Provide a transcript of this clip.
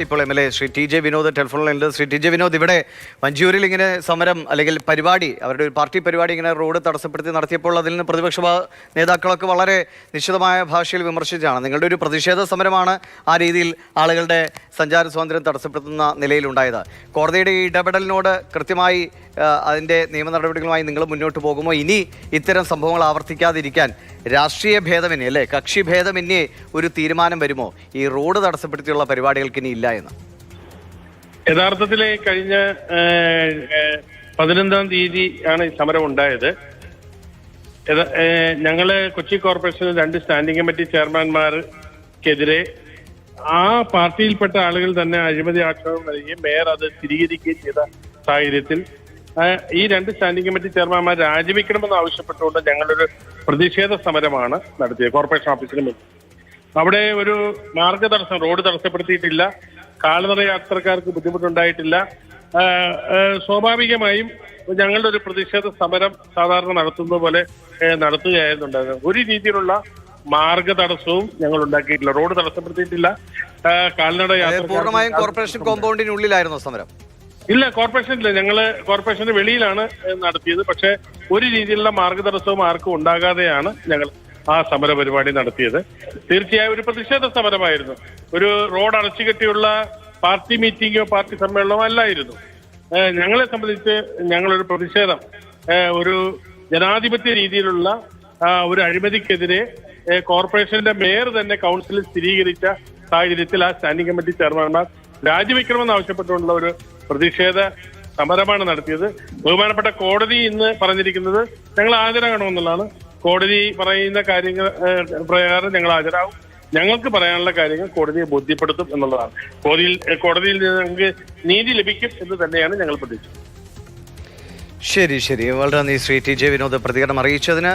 ഇപ്പോൾ M L A Shri T J Vinod ടെലിഫോണിലുണ്ട്. Shri T J Vinod, ഇവിടെ മഞ്ചൂരിൽ ഇങ്ങനെ സമരം അല്ലെങ്കിൽ പരിപാടി, അവരുടെ ഒരു പാർട്ടി പരിപാടി ഇങ്ങനെ റോഡ് തടസ്സപ്പെടുത്തി നടത്തിയപ്പോൾ അതിൽ നിന്ന് പ്രതിപക്ഷ നേതാക്കളൊക്കെ വളരെ നിശ്ചിതമായ ഭാഷയിൽ വിമർശിച്ചാണ്. നിങ്ങളുടെ ഒരു പ്രതിഷേധ സമരമാണ് ആ രീതിയിൽ ആളുകളുടെ സഞ്ചാര സ്വാതന്ത്ര്യം തടസ്സപ്പെടുത്തുന്ന നിലയിലുണ്ടായത്. കോടതിയുടെ ഈ ഇടപെടലിനോട് കൃത്യമായി അതിൻ്റെ നിയമ നടപടികളുമായി നിങ്ങൾ മുന്നോട്ട് പോകുമോ? ഇനി ഇത്തരം സംഭവങ്ങൾ ആവർത്തിക്കാതിരിക്കാൻ രാഷ്ട്രീയ ഭേദമന്യേ, അല്ലേ, കക്ഷി ഭേദമന്യേ ഒരു തീരുമാനം വരുമോ ഈ റോഡ് തടസ്സപ്പെടുത്തിയുള്ള പരിപാടികൾക്ക് ഇനി ഇല്ല എന്ന്? യഥാർത്ഥത്തിൽ കഴിഞ്ഞ 15-ാം തീയതി ആണ് ഈ സമരം ഉണ്ടായത്. ഞങ്ങള് കൊച്ചി കോർപ്പറേഷനിൽ 2 സ്റ്റാൻഡിംഗ് കമ്മിറ്റി ചെയർമാൻമാർക്കെതിരെ ആ പാർട്ടിയിൽപ്പെട്ട ആളുകൾ തന്നെ അഴിമതി ആക്ഷേപം നൽകുകയും മേയർ അത് സ്ഥിരീകരിക്കുകയും ചെയ്ത സാഹചര്യത്തിൽ ഈ 2 സ്റ്റാൻഡിംഗ് കമ്മിറ്റി ചെയർമാൻമാർ രാജിവെക്കണമെന്ന് ആവശ്യപ്പെട്ടുകൊണ്ട് ഞങ്ങളൊരു പ്രതിഷേധ സമരമാണ് നടത്തിയത് കോർപ്പറേഷൻ ഓഫീസിന് മുന്നിൽ. അവിടെ ഒരു മാർഗ തടസ്സം, റോഡ് തടസ്സപ്പെടുത്തിയിട്ടില്ല, കാൽനട യാത്രക്കാർക്ക് ബുദ്ധിമുട്ടുണ്ടായിട്ടില്ല. സ്വാഭാവികമായും ഞങ്ങളുടെ ഒരു പ്രതിഷേധ സമരം സാധാരണ നടത്തുന്നത് പോലെ നടത്തുകയായിരുന്നുണ്ടായിരുന്നത്. ഒരു രീതിയിലുള്ള മാർഗ തടസ്സവും ഞങ്ങൾ ഉണ്ടാക്കിയിട്ടില്ല, റോഡ് തടസ്സപ്പെടുത്തിയിട്ടില്ല, കാൽനട യാത്ര. പൂർണ്ണമായും കോർപ്പറേഷൻ കോമ്പൗണ്ടിനുള്ളിലായിരുന്നു സമരം? ഇല്ല, കോർപ്പറേഷനില്ല, ഞങ്ങള് കോർപ്പറേഷന് വെളിയിലാണ് നടത്തിയത്. പക്ഷെ ഒരു രീതിയിലുള്ള മാർഗ തടസ്സവും ആർക്കും ഉണ്ടാകാതെയാണ് ഞങ്ങൾ ആ സമര പരിപാടി നടത്തിയത്. തീർച്ചയായും ഒരു പ്രതിഷേധ സമരമായിരുന്നു, ഒരു റോഡ് അടച്ചുകെട്ടിയുള്ള പാർട്ടി മീറ്റിംഗോ പാർട്ടി സമ്മേളനമോ അല്ലായിരുന്നു. ഞങ്ങളെ സംബന്ധിച്ച് ഞങ്ങളൊരു പ്രതിഷേധം, ഒരു ജനാധിപത്യ രീതിയിലുള്ള ഒരു അഴിമതിക്കെതിരെ കോർപ്പറേഷന്റെ മേയർ തന്നെ കൗൺസിലിൽ സ്ഥിരീകരിച്ച സാഹചര്യത്തിൽ ആ സ്റ്റാൻഡിംഗ് കമ്മിറ്റി ചെയർമാൻമാർ രാജിവെക്കണമെന്ന് ആവശ്യപ്പെട്ടുകൊണ്ടുള്ള ഒരു പ്രതിഷേധ സമരമാണ് നടത്തിയത്. ബഹുമാനപ്പെട്ട കോടതി ഇന്ന് പറഞ്ഞിരിക്കുന്നത് ഞങ്ങൾ ഹാജരാകണമെന്നുള്ളതാണ്. കോടതി പറയുന്ന കാര്യങ്ങൾ പ്രകാരം ഞങ്ങൾ ഹാജരാകും. ഞങ്ങൾക്ക് പറയാനുള്ള കാര്യങ്ങൾ കോടതിയെ ബോധ്യപ്പെടുത്തും എന്നുള്ളതാണ്. കോടതിയിൽ ഞങ്ങൾക്ക് നീതി ലഭിക്കും എന്ന് തന്നെയാണ് ഞങ്ങൾ പ്രതീക്ഷിക്കുന്നത്. ശരി, വളരെ നന്ദി ശ്രീ ടി ജെ വിനോദ് പ്രതികരണം അറിയിച്ചതിന്.